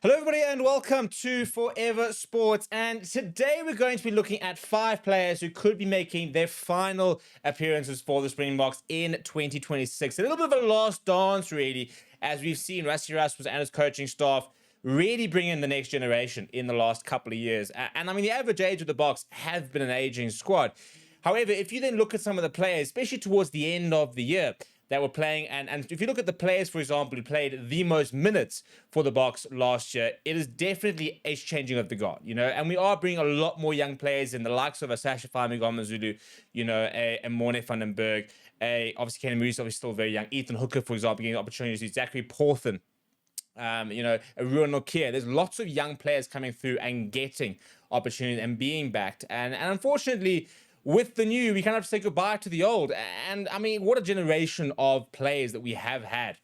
Hello, everybody, and welcome to Forever Sports. And today we're going to be looking at 5 players who could be making their final appearances for the Springboks in 2026. A little bit of a last dance, really, as we've seen Rassie Erasmus and his coaching staff really bring in the next generation in the last couple of years. And I mean, the average age of the Boks have been an aging squad. However, if you then look at some of the players, especially towards the end of the year, that were playing, and if you look at the players, for example, who played the most minutes for the Boks last year, it is definitely a changing of the guard, and we are bringing a lot more young players in, the likes of a Sasha Zulu, a Morne van den Berg, obviously Kenny Moose, obviously still very young, Ethan Hooker, for example, getting opportunities, Zachary Porthen, a Ruan Nokia. There's lots of young players coming through and getting opportunities and being backed, and unfortunately, with the new, we kind of have to say goodbye to the old. And I mean, what a generation of players that we have had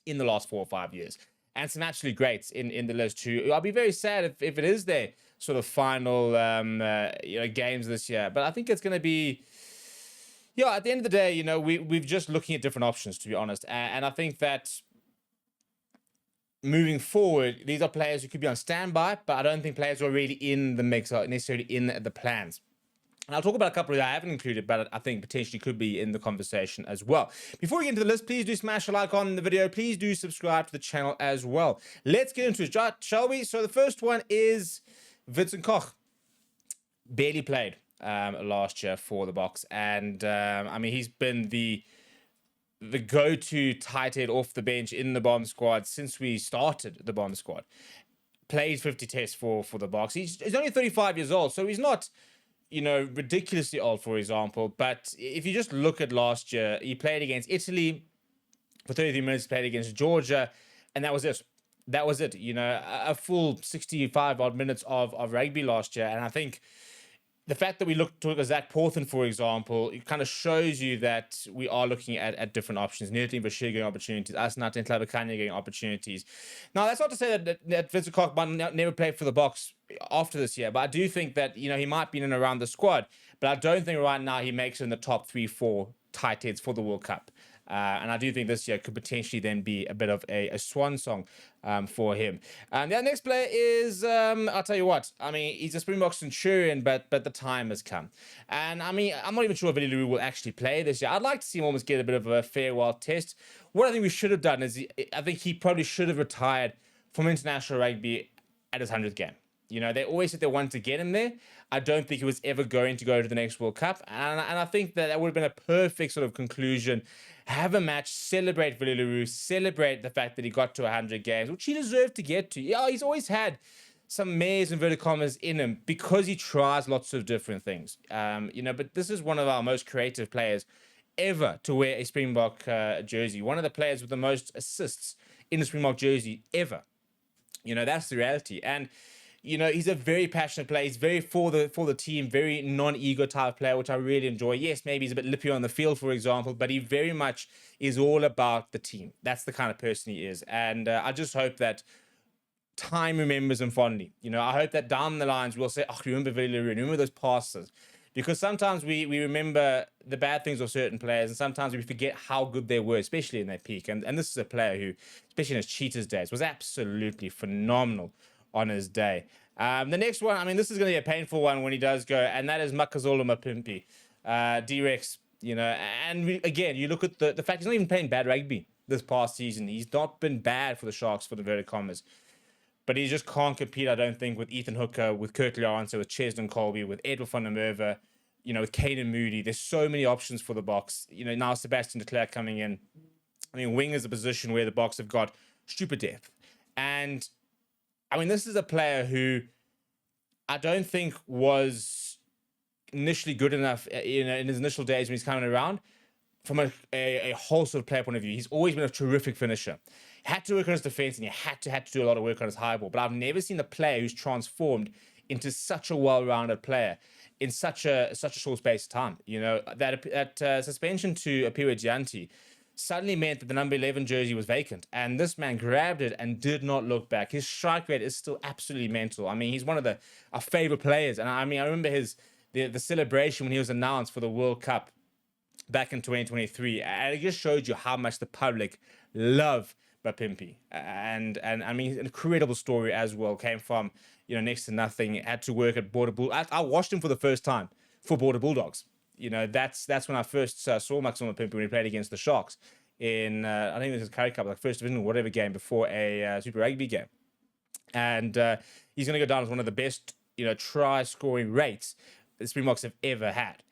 in the last 4 or 5 years. And some absolute greats in the list too. I'll be very sad if it is their sort of final games this year. But I think it's going to be, at the end of the day, we're just looking at different options, to be honest. And I think that moving forward, these are players who could be on standby, but I don't think players who are really in the mix are necessarily in the plans. And I'll talk about a couple that I haven't included, but I think potentially could be in the conversation as well. Before we get into the list, please do smash a like on the video. Please do subscribe to the channel as well. Let's get into it, shall we? So the first one is Vincent Koch. Barely played last year for the Boks. And, I mean, he's been the go-to tight head off the bench in the bomb squad since we started the bomb squad. Played 50 tests for the Boks. He's only 35 years old, so he's not ridiculously old, for example. But if you just look at last year, he played against Italy for 33 minutes, played against Georgia, and that was it. That was it. A full 65 odd minutes of rugby last year. And I think the fact that we looked to Zach Porthen, for example, it kind of shows you that we are looking at different options. Nirtin Bashir getting opportunities, Asnat and Tlabakanya getting opportunities. Now, that's not to say that Vincent Koch might never play for the Boks after this year, but I do think that, he might be in and around the squad, but I don't think right now he makes it in the top 3-4 tight heads for the World Cup. And I do think this year could potentially then be a bit of a swan song for him. And the next player is, I'll tell you what, I mean, he's a Springboks Centurion, but the time has come. And I mean, I'm not even sure if Vili will actually play this year. I'd like to see him almost get a bit of a farewell test. What I think we should have done is, I think he probably should have retired from international rugby at his 100th game. They always said they wanted to get him there. I don't think he was ever going to go to the next World Cup. And I think that would have been a perfect sort of conclusion. Have a match, celebrate Vili, celebrate the fact that he got to 100 games, which he deserved to get to. Yeah, he's always had some mares, inverted commas, in him because he tries lots of different things. But this is one of our most creative players ever to wear a Springbok jersey. One of the players with the most assists in the Springbok jersey ever. That's the reality. And he's a very passionate player. He's very for the team, very non-ego type player, which I really enjoy. Yes, maybe he's a bit lippy on the field, for example, but he very much is all about the team. That's the kind of person he is. And I just hope that time remembers him fondly. I hope that down the lines we'll say, remember Vili, remember those passes. Because sometimes we remember the bad things of certain players, and sometimes we forget how good they were, especially in their peak. And this is a player who, especially in his Cheetahs days, was absolutely phenomenal on his day. The next one, I mean, this is going to be a painful one when he does go, and that is Makazole Mapimpi, D-Rex, and again, you look at the fact he's not even playing bad rugby this past season. He's not been bad for the Sharks, for the inverted commas, but he just can't compete, I don't think, with Ethan Hooker, with Kirkley Arnser, with Chesden Colby, with Edward van der Merwe, with Caden Moody. There's so many options for the Boks. Now Sebastian de Klerk coming in. I mean, wing is a position where the Boks have got stupid depth. And I mean, this is a player who I don't think was initially good enough, in his initial days when he's coming around. From a whole sort of player point of view, he's always been a terrific finisher. Had to work on his defense, and he had to do a lot of work on his high ball. But I've never seen a player who's transformed into such a well-rounded player in such a short space of time. That suspension to Apiwa Gianti suddenly meant that the number 11 jersey was vacant, and this man grabbed it and did not look back. His strike rate is still absolutely mental. I mean, he's one of our favorite players, and I remember the celebration when he was announced for the World Cup back in 2023, and it just showed you how much the public love Bapimpi, and I mean, incredible story as well. Came from next to nothing, had to work at Border Bull. I watched him for the first time for Border Bulldogs. That's when I first saw Maximum Bapimpi when he played against the Sharks in I think it was his Currie Cup, like first division or whatever game before a Super Rugby game, and he's going to go down as one of the best try scoring rates the Springboks have ever had.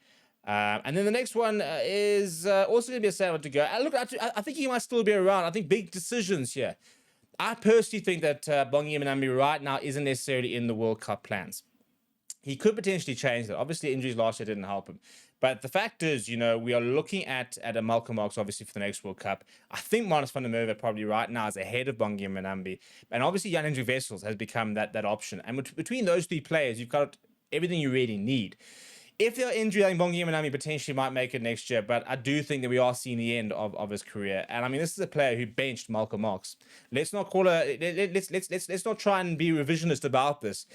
And then the next one is also going to be a sad one to go. Look, I think he might still be around. I think big decisions here. I personally think that Bongi Mbonambi right now isn't necessarily in the World Cup plans. He could potentially change that. Obviously, injuries last year didn't help him. But the fact is, we are looking at a Malcolm Marx, obviously, for the next World Cup. I think Marnus van der Merwe probably right now is ahead of Bongi Mbonambi. And obviously, Jan Hendrik Wessels has become that option. And between those three players, you've got everything you really need. If there are injuries, I think Bongi Mbonambi potentially might make it next year, but I do think that we are seeing the end of his career. And I mean, this is a player who benched Malcolm Marx. Let's not let's not try and be revisionist about this.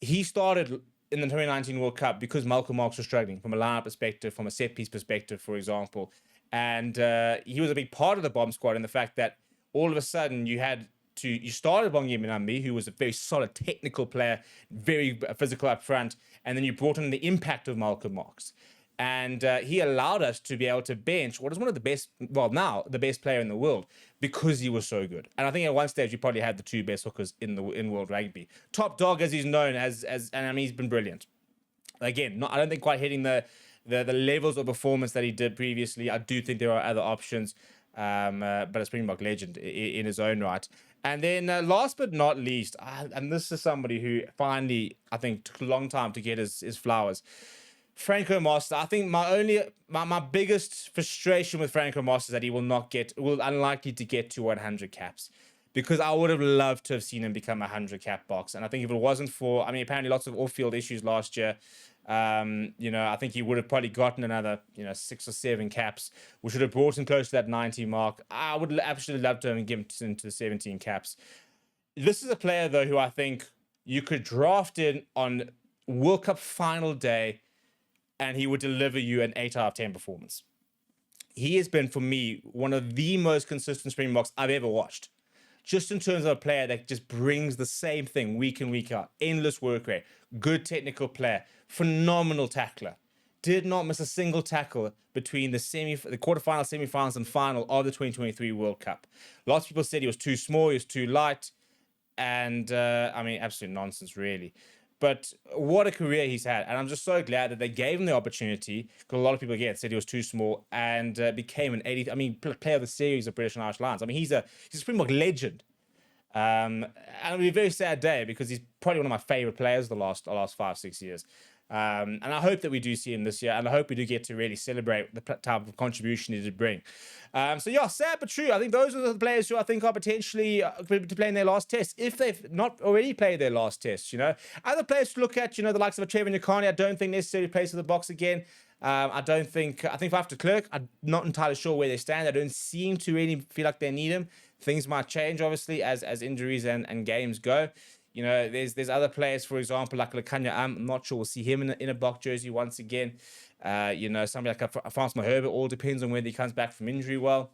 He started in the 2019 World Cup because Malcolm Marx was struggling from a lineup perspective, from a set piece perspective, for example, and he was a big part of the bomb squad in the fact that all of a sudden you started Bongi Mbonambi, who was a very solid technical player, very physical up front, and then you brought in the impact of Malcolm Marx. And he allowed us to be able to bench what is one of the best, well, now the best player in the world because he was so good. And I think at one stage we probably had the two best hookers in World Rugby. Top dog, as he's known, and I mean, he's been brilliant. Again, I don't think quite hitting the levels of performance that he did previously. I do think there are other options, but a Springbok legend in his own right. And then last but not least, and this is somebody who finally, I think, took a long time to get his flowers. Franco Master. I think my biggest frustration with Franco Master is that he will unlikely to get to 100 caps, because I would have loved to have seen him become a 100 cap Boks. And I think if it wasn't for, I mean, apparently lots of off-field issues last year, I think he would have probably gotten another 6 or 7 caps, which would have brought him close to that 90 mark. I would absolutely love to have given him into the 17 caps. This is a player though who I think you could draft in on World Cup final day and he would deliver you an 8 out of 10 performance. He has been, for me, one of the most consistent Springboks I've ever watched. Just in terms of a player that just brings the same thing week in, week out. Endless work rate, good technical player, phenomenal tackler. Did not miss a single tackle between the quarterfinals, semifinals, and final of the 2023 World Cup. Lots of people said he was too small, he was too light, and I mean, absolute nonsense, really. But what a career he's had. And I'm just so glad that they gave him the opportunity, because a lot of people, again, said he was too small, and became an player of the series of British and Irish Lions. I mean, he's a Springbok legend. And it'll be a very sad day, because he's probably one of my favorite players the last 5-6 years. And I hope that we do see him this year, and I hope we do get to really celebrate the type of contribution he did bring. So yeah, sad but true. I think those are the players who I think are potentially to play in their last test, if they've not already played their last test. Other players to look at, the likes of a Trevor Nyakane, I don't think necessarily plays for the Boks again. I think for after Clerk, I'm not entirely sure where they stand. I don't seem to really feel like they need him. Things might change, obviously, as injuries and games go. There's other players, for example, like Lekanya. I'm not sure we'll see him in a Boks jersey once again. Somebody like a Francois Herbert. All depends on whether he comes back from injury well.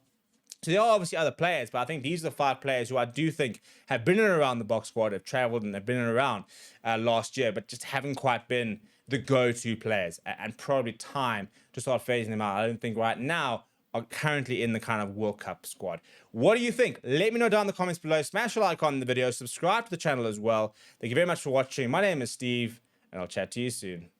So there are obviously other players, but I think these are the 5 players who I do think have been in and around the Boks squad, have travelled and have been in and around last year, but just haven't quite been the go-to players, and probably time to start phasing them out. I don't think right now are currently in the kind of World Cup squad. What do you think? Let me know down in the comments below. Smash the like on the video. Subscribe to the channel as well. Thank you very much for watching. My name is Steve, and I'll chat to you soon.